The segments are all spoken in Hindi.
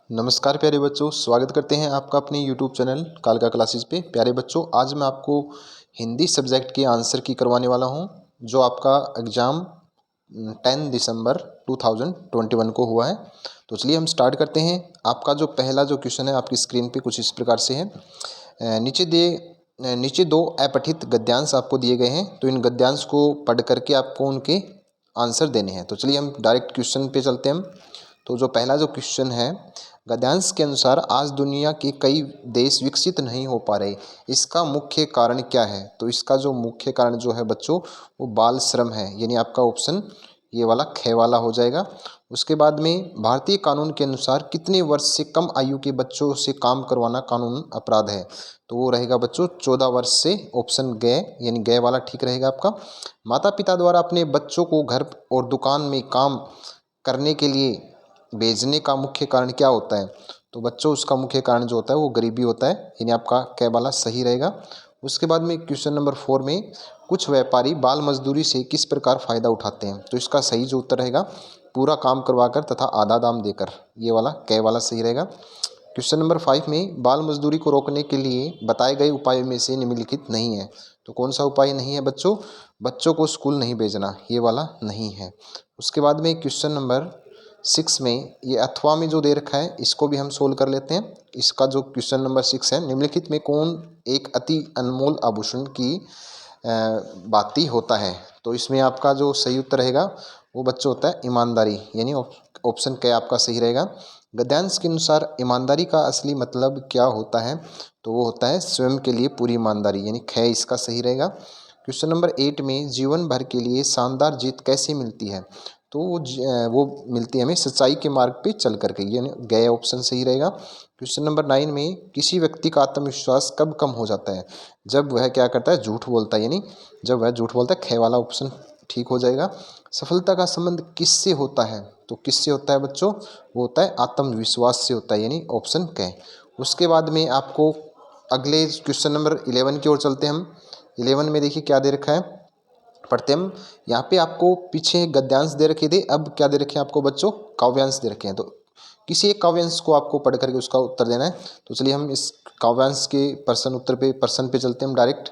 नमस्कार प्यारे बच्चों, स्वागत करते हैं आपका अपने YouTube चैनल कालका क्लासेस पे। प्यारे बच्चों, आज मैं आपको हिंदी सब्जेक्ट के आंसर की करवाने वाला हूं, जो आपका एग्ज़ाम 10 दिसंबर 2021 को हुआ है। तो चलिए हम स्टार्ट करते हैं। आपका जो पहला जो क्वेश्चन है आपकी स्क्रीन पे कुछ इस प्रकार से है। नीचे दो अपठित गद्यांश आपको दिए गए हैं, तो इन गद्यांश को पढ़ करके आपको उनके आंसर देने हैं। तो चलिए हम डायरेक्ट क्वेश्चन पे चलते हैं हम। तो जो पहला जो क्वेश्चन है, गद्यांश के अनुसार आज दुनिया के कई देश विकसित नहीं हो पा रहे, इसका मुख्य कारण क्या है? तो इसका जो मुख्य कारण जो है बच्चों, वो बाल श्रम है, यानी आपका ऑप्शन ये वाला ख वाला हो जाएगा। उसके बाद में भारतीय कानून के अनुसार कितने वर्ष से कम आयु के बच्चों से काम करवाना कानून अपराध है? तो वो रहेगा बच्चों 14 वर्ष से, ऑप्शन ग यानी ग वाला ठीक रहेगा आपका। माता पिता द्वारा अपने बच्चों को घर और दुकान में काम करने के लिए भेजने का मुख्य कारण क्या होता है? तो बच्चों उसका मुख्य कारण जो होता है वो गरीबी होता है, यानी आपका क वाला सही रहेगा। उसके बाद में क्वेश्चन नंबर 4 में कुछ व्यापारी बाल मजदूरी से किस प्रकार फ़ायदा उठाते हैं? तो इसका सही जो उत्तर रहेगा पूरा काम करवाकर तथा आधा दाम देकर, ये वाला क वाला सही रहेगा। क्वेश्चन नंबर 5 में बाल मजदूरी को रोकने के लिए बताए गए उपायों में से निम्नलिखित नहीं है। तो कौन सा उपाय नहीं है बच्चों? बच्चों को स्कूल नहीं भेजना, ये वाला नहीं है। उसके बाद में क्वेश्चन नंबर 6 में ये अथवा में जो दे रखा है इसको भी हम सोल्व कर लेते हैं। इसका जो क्वेश्चन नंबर 6 है, निम्नलिखित में कौन एक अति अनमोल आभूषण की बाती होता है? तो इसमें आपका जो सही उत्तर रहेगा वो बच्चों होता है ईमानदारी, यानी ऑप्शन क आपका सही रहेगा। गद्यांश के अनुसार ईमानदारी का असली मतलब क्या होता है? तो वो होता है स्वयं के लिए पूरी ईमानदारी, यानी ख इसका सही रहेगा। क्वेश्चन नंबर 8 में जीवन भर के लिए शानदार जीत कैसे मिलती है? तो वो मिलती है हमें सच्चाई के मार्ग पे चल करके, यानी गए ऑप्शन सही रहेगा। क्वेश्चन नंबर 9 में किसी व्यक्ति का आत्मविश्वास कब कम हो जाता है? जब वह क्या करता है? झूठ बोलता है, यानी जब वह झूठ बोलता है, ख वाला ऑप्शन ठीक हो जाएगा। सफलता का संबंध किससे होता है? तो किससे होता है बच्चों? वो होता है आत्मविश्वास से होता है, यानी ऑप्शन क। उसके बाद में आपको अगले क्वेश्चन नंबर 11 की ओर चलते हैं हम। 11 में देखिए क्या दे रखा है, पढ़ते हम। यहाँ पे आपको पीछे गद्यांश दे रखे थे, अब क्या दे रखे हैं आपको बच्चों? काव्यांश दे रखे हैं। तो किसी एक काव्यांश को आपको पढ़ करके उसका उत्तर देना है। तो चलिए हम इस काव्यांश के प्रश्न पे चलते हैं हम डायरेक्ट।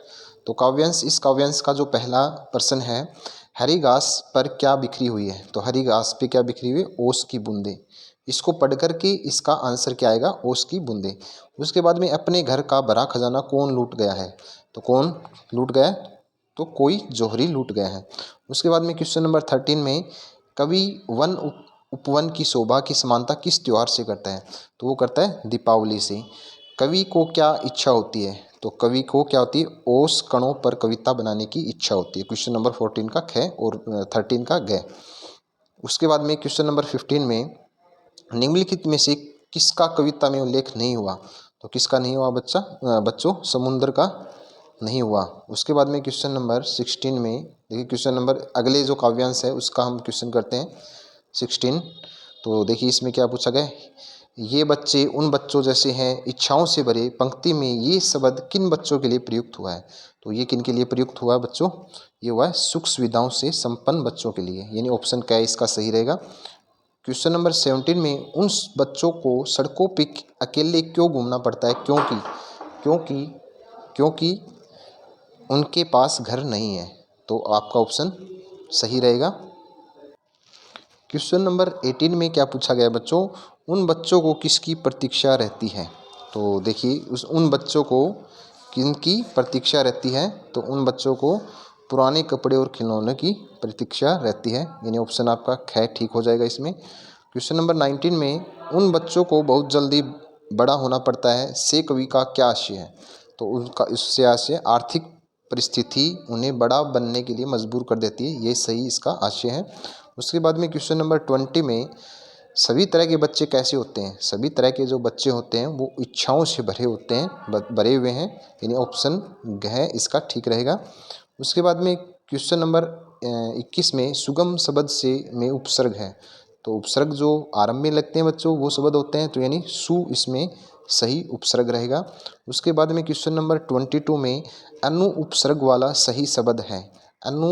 तो काव्यांश, इस काव्यांश का जो पहला प्रश्न है, हरी घास पर क्या बिखरी हुई है? तो हरी घास पे क्या बिखरी हुई है? ओस की बूंदे। इसको पढ़ करके इसका आंसर क्या आएगा? ओस की बूंदे। उसके बाद में अपने घर का भरा खजाना कौन लूट गया है? तो कौन लूट गया? तो कोई जौहरी लूट गया है। उसके बाद में क्वेश्चन नंबर 13 में कवि उपवन की शोभा की समानता किस त्योहार से करता है? तो वो करता है दीपावली से। कवि को क्या इच्छा होती है? तो कवि को क्या होती है? ओस कणों पर कविता बनाने की इच्छा होती है। क्वेश्चन नंबर 14 का ख और 13 का ग। उसके बाद में क्वेश्चन नंबर 15 में निम्नलिखित में से किसका कविता में उल्लेख नहीं हुआ? तो किसका नहीं हुआ बच्चों? समुद्र का नहीं हुआ। उसके बाद में क्वेश्चन नंबर 16 में देखिए, क्वेश्चन नंबर अगले जो काव्यांश है उसका हम क्वेश्चन करते हैं 16। तो देखिए इसमें क्या पूछा गया, ये बच्चे उन बच्चों जैसे हैं इच्छाओं से भरे, पंक्ति में ये शब्द किन बच्चों के लिए प्रयुक्त हुआ है? तो ये किन के लिए प्रयुक्त हुआ है बच्चों? ये हुआ है सुख सुविधाओं से संपन्न बच्चों के लिए, यानी ऑप्शन क्या है इसका सही रहेगा। क्वेश्चन नंबर 17 में उन बच्चों को सड़कों पे अकेले क्यों घूमना पड़ता है? क्योंकि क्योंकि उनके पास घर नहीं है। तो आपका ऑप्शन सही रहेगा। क्वेश्चन नंबर 18 में क्या पूछा गया बच्चों, उन बच्चों को किसकी प्रतीक्षा रहती है? तो देखिए उन बच्चों को किनकी प्रतीक्षा रहती है? तो उन बच्चों को पुराने कपड़े और खिलौने की प्रतीक्षा रहती है, यानी ऑप्शन आपका ख ठीक हो जाएगा इसमें। क्वेश्चन नंबर 19 में उन बच्चों को बहुत जल्दी बड़ा होना पड़ता है से कवि का क्या आशय है? तो उनका इससे आशय आर्थिक परिस्थिति उन्हें बड़ा बनने के लिए मजबूर कर देती है, ये सही इसका आशय है। उसके बाद में क्वेश्चन नंबर 20 में सभी तरह के बच्चे कैसे होते हैं? सभी तरह के जो बच्चे होते हैं वो इच्छाओं से भरे होते हैं, भरे हुए हैं, यानी ऑप्शन घ इसका ठीक रहेगा। उसके बाद में क्वेश्चन नंबर 21 में सुगम शब्द से में उपसर्ग है। तो उपसर्ग जो आरंभ में लगते हैं बच्चों वो शब्द होते हैं, तो यानी सु इसमें सही उपसर्ग रहेगा। उसके बाद में क्वेश्चन नंबर 22 में अनु उपसर्ग वाला सही शब्द है। अनु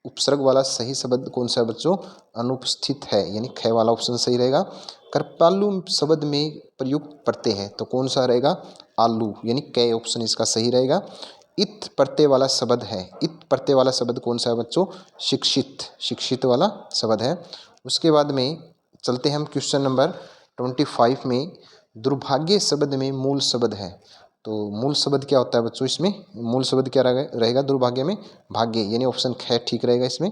उपसर्ग वाला सही शब्द कौन सा है बच्चों? अनुपस्थित है, यानी ख वाला ऑप्शन सही रहेगा। कृपालु शब्द में प्रयुक्त प्रत्यय है तो कौन सा रहेगा? आलू, यानी क ऑप्शन इसका सही रहेगा। इत प्रत्यय वाला शब्द है, इत प्रत्यय वाला शब्द कौन सा है बच्चों? शिक्षित, शिक्षित वाला शब्द है। उसके बाद में चलते हैं हम क्वेश्चन नंबर 25 में। दुर्भाग्य शब्द में मूल शब्द है, तो मूल शब्द क्या होता है बच्चों? इसमें मूल शब्द क्या रहेगा दुर्भाग्य में? भाग्य, यानी ऑप्शन ख ठीक रहेगा इसमें।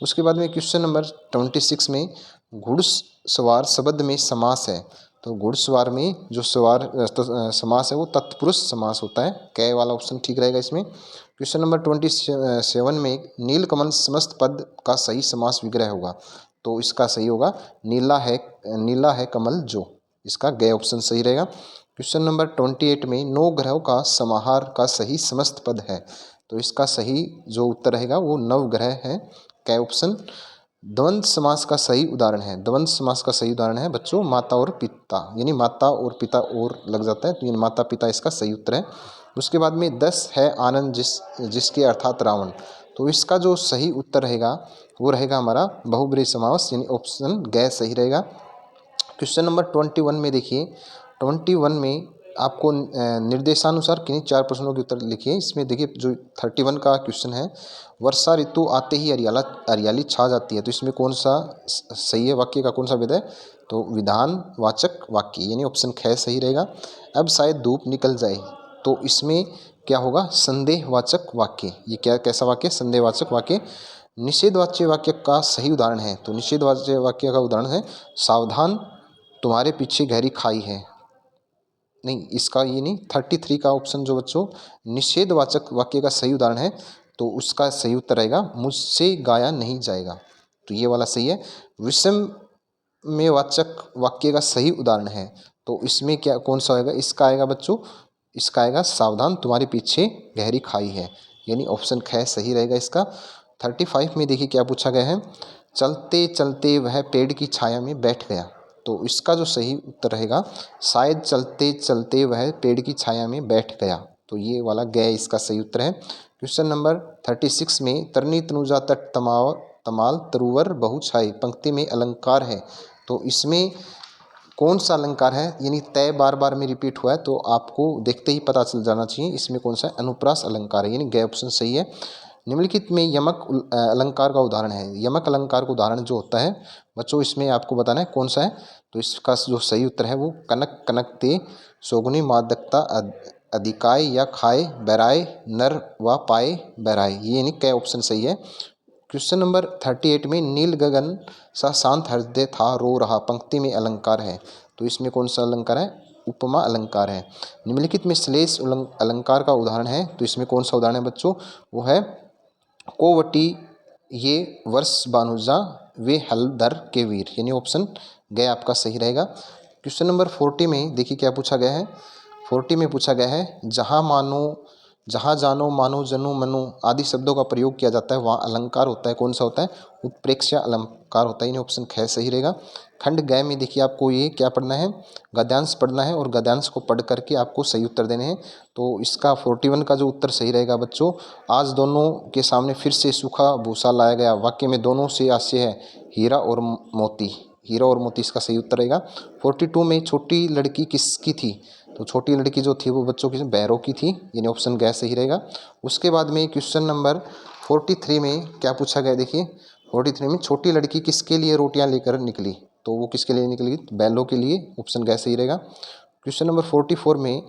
उसके बाद में क्वेश्चन नंबर 26 में घुड़सवार शब्द में समास है, तो घुड़सवार में जो सवार समास है वो तत्पुरुष समास होता है, क वाला ऑप्शन ठीक रहेगा इसमें। क्वेश्चन नंबर 27 में नीलकमल समस्त पद का सही समास विग्रह होगा, तो इसका सही होगा नीला है कमल जो, इसका ग ऑप्शन सही रहेगा। क्वेश्चन नंबर 28 में नौ ग्रहों का समाहार का सही समस्त पद है, तो इसका सही जो उत्तर रहेगा वो नवग्रह है, क ऑप्शन। द्वंद्व समास का सही उदाहरण है, द्वंद्व समास का सही उदाहरण है बच्चों माता और पिता, यानी माता और पिता और लग जाता है तो यानी माता पिता इसका सही उत्तर है। उसके बाद में 10 है आनंद जिसके अर्थात रावण, तो इसका जो सही उत्तर रहेगा वो रहेगा हमारा बहुब्रीहि समास, यानी ऑप्शन ग सही रहेगा। क्वेश्चन नंबर 21 में देखिए, 21 में आपको निर्देशानुसार किन्हीं 4 प्रश्नों के उत्तर लिखिए। इसमें देखिए जो 31 का क्वेश्चन है, वर्षा ऋतु आते ही हरियाली छा जाती है, तो इसमें कौन सा सही है? वाक्य का कौन सा विध है? तो विधानवाचक वाक्य, यानी ऑप्शन ख सही रहेगा। अब शायद धूप निकल जाए, तो इसमें क्या होगा? संदेहवाचक वाक्य, ये क्या कैसा वाक्य? संदेहवाचक वाक्य। निषेधवाच्य वाक्य का सही उदाहरण है, तो निषेधवाच्य वाक्य का उदाहरण है सावधान तुम्हारे पीछे गहरी खाई है, नहीं इसका ये नहीं, 33 का ऑप्शन जो बच्चों निषेधवाचक वाक्य का सही उदाहरण है, तो उसका सही उत्तर रहेगा मुझसे गाया नहीं जाएगा, तो ये वाला सही है। विषम में वाचक वाक्य का सही उदाहरण है, तो इसमें क्या कौन सा आएगा? इसका आएगा बच्चों, इसका आएगा सावधान तुम्हारे पीछे गहरी खाई है, यानी ऑप्शन ख सही रहेगा इसका। 35 में देखिए क्या पूछा गया है, चलते चलते वह पेड़ की छाया में बैठ गया, तो इसका जो सही उत्तर रहेगा शायद चलते चलते वह पेड़ की छाया में बैठ गया, तो ये वाला गया इसका सही उत्तर है। क्वेश्चन नंबर 36 में तरनी तनुजा तट तमाल तरुवर बहु छाई पंक्ति में अलंकार है, तो इसमें कौन सा अलंकार है? यानी तय बार बार में रिपीट हुआ है, तो आपको देखते ही पता चल जाना चाहिए इसमें कौन सा अनुप्रास अलंकार है, यानी ग ऑप्शन सही है। निम्नलिखित में यमक अलंकार का उदाहरण है, यमक अलंकार का उदाहरण जो होता है बच्चों इसमें आपको बताना है कौन सा है, तो इसका जो सही उत्तर है वो कनक कनकते सोगुनी मादकता अधिकाय या खाए बैराय नर व पाए बैराय, ये यानी क ऑप्शन सही है। क्वेश्चन नंबर 38 में नील गगन सा शांत हृदय था रो रहा पंक्ति में अलंकार है, तो इसमें कौन सा अलंकार है? उपमा अलंकार है। निम्नलिखित में श्लेष अलंकार का उदाहरण है, तो इसमें कौन सा उदाहरण है बच्चों? वो है कोवटी ये वर्ष बानुजा वे हलधर के वीर, यानी ऑप्शन ग आपका सही रहेगा। क्वेश्चन नंबर 40 में देखिए क्या पूछा गया है, 40 में पूछा गया है जहाँ जानो मानो जनो मनो आदि शब्दों का प्रयोग किया जाता है वहाँ अलंकार होता है, कौन सा होता है? उत्प्रेक्षा अलंकार होता है, यानी ऑप्शन ख सही रहेगा। खंड ग में देखिए आपको ये क्या पढ़ना है? गद्यांश पढ़ना है, और गद्यांश को पढ़ करके आपको सही उत्तर देने हैं, तो इसका 41 का जो उत्तर सही रहेगा बच्चों, आज दोनों के सामने फिर से सूखा भूसा लाया गया, वाक्य में दोनों से आशय है हीरा और मोती, हीरा और मोती इसका सही उत्तर रहेगा। 42 में छोटी लड़की किसकी थी? तो छोटी लड़की जो थी वो बच्चों की बैरों की थी, यानी ऑप्शन ग सही रहेगा। उसके बाद में क्वेश्चन नंबर 43 में क्या पूछा गया देखिए, 43 में छोटी लड़की किसके लिए रोटियां लेकर निकली, तो वो किसके लिए निकली? बैलों के लिए, ऑप्शन ग सही रहेगा। क्वेश्चन नंबर 44 में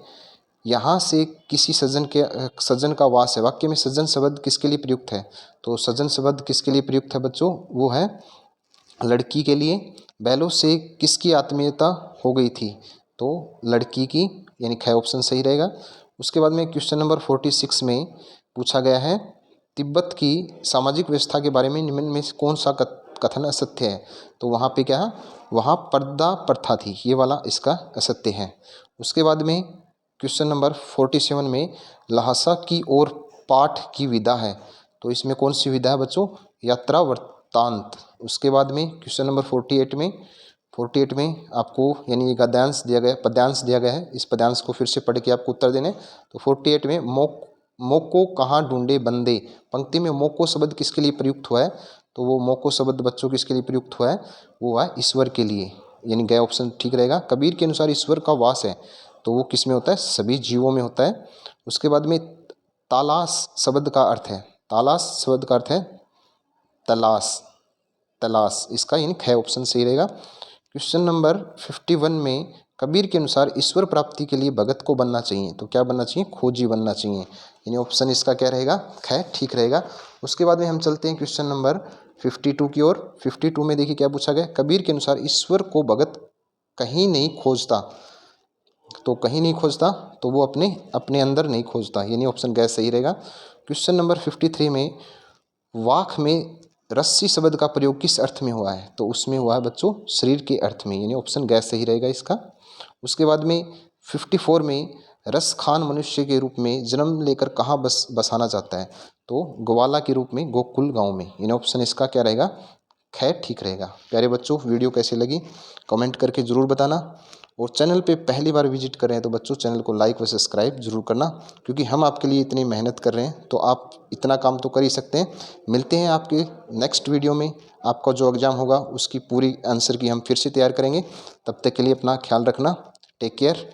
यहाँ से किसी सज्जन का वास है, वाक्य में सज्जन शब्द किसके लिए प्रयुक्त है? तो सज्जन शब्द किसके लिए प्रयुक्त है बच्चों? वो है लड़की के लिए। बैलों से किसकी आत्मीयता हो गई थी? तो लड़की की, यानी ख ऑप्शन सही रहेगा। उसके बाद में क्वेश्चन नंबर 46 में पूछा गया है तिब्बत की सामाजिक व्यवस्था के बारे में निम्न में से कौन सा कथन असत्य है? तो वहाँ पे क्या है? वहाँ पर्दा प्रथा थी, ये वाला इसका असत्य है। उसके बाद में क्वेश्चन नंबर 47 में लहासा की ओर पाठ की विधा है, तो इसमें कौन सी विधा है बच्चों? यात्रा वृत्तांत। उसके बाद में क्वेश्चन नंबर 48 में आपको यानी गद्यांश दिया गया, पद्यांश दिया गया है, इस पद्यांश को फिर से पढ़ के आपको उत्तर देने। तो 48 में मोको कहाँ ढूंढे बंदे, पंक्ति में मोको शब्द किसके लिए प्रयुक्त हुआ है, तो वो मोको शब्द बच्चों किसके लिए प्रयुक्त हुआ है, वो हुआ है ईश्वर के लिए, यानी गया ऑप्शन ठीक रहेगा। कबीर के अनुसार ईश्वर का वास है, तो वो किस में होता है, सभी जीवों में होता है। उसके बाद में तालाश शब्द का अर्थ है, तालाश शब्द का अर्थ है तलाश, तलाश, इसका यानी ख ऑप्शन सही रहेगा। क्वेश्चन नंबर 51 में कबीर के अनुसार ईश्वर प्राप्ति के लिए भगत को बनना चाहिए, तो क्या बनना चाहिए, खोजी बनना चाहिए, यानी ऑप्शन इसका क्या रहेगा, ख ठीक रहेगा। उसके बाद में हम चलते हैं क्वेश्चन नंबर 52 की ओर। 52 में देखिए क्या पूछा गया, कबीर के अनुसार ईश्वर को भगत कहीं नहीं खोजता, तो कहीं नहीं खोजता, तो वो अपने अपने अंदर नहीं खोजता, यानी ऑप्शन गैस सही रहेगा। क्वेश्चन नंबर 53 में वाक में रस्सी शब्द का प्रयोग किस अर्थ में हुआ है, तो उसमें हुआ है बच्चों शरीर के अर्थ में, यानी ऑप्शन गैस सही रहेगा इसका। उसके बाद में 54 में रस खान मनुष्य के रूप में जन्म लेकर कहाँ बसाना चाहता है, तो ग्वाला के रूप में गोकुल गांव में, यानी ऑप्शन इसका क्या रहेगा, खैर ठीक रहेगा। प्यारे बच्चों वीडियो कैसी लगी कमेंट करके ज़रूर बताना, और चैनल पे पहली बार विजिट कर रहे हैं तो बच्चों चैनल को लाइक व सब्सक्राइब जरूर करना, क्योंकि हम आपके लिए इतनी मेहनत कर रहे हैं तो आप इतना काम तो कर ही सकते हैं। मिलते हैं आपके नेक्स्ट वीडियो में, आपका जो एग्ज़ाम होगा उसकी पूरी आंसर की हम फिर से तैयार करेंगे। तब तक के लिए अपना ख्याल रखना, टेक केयर।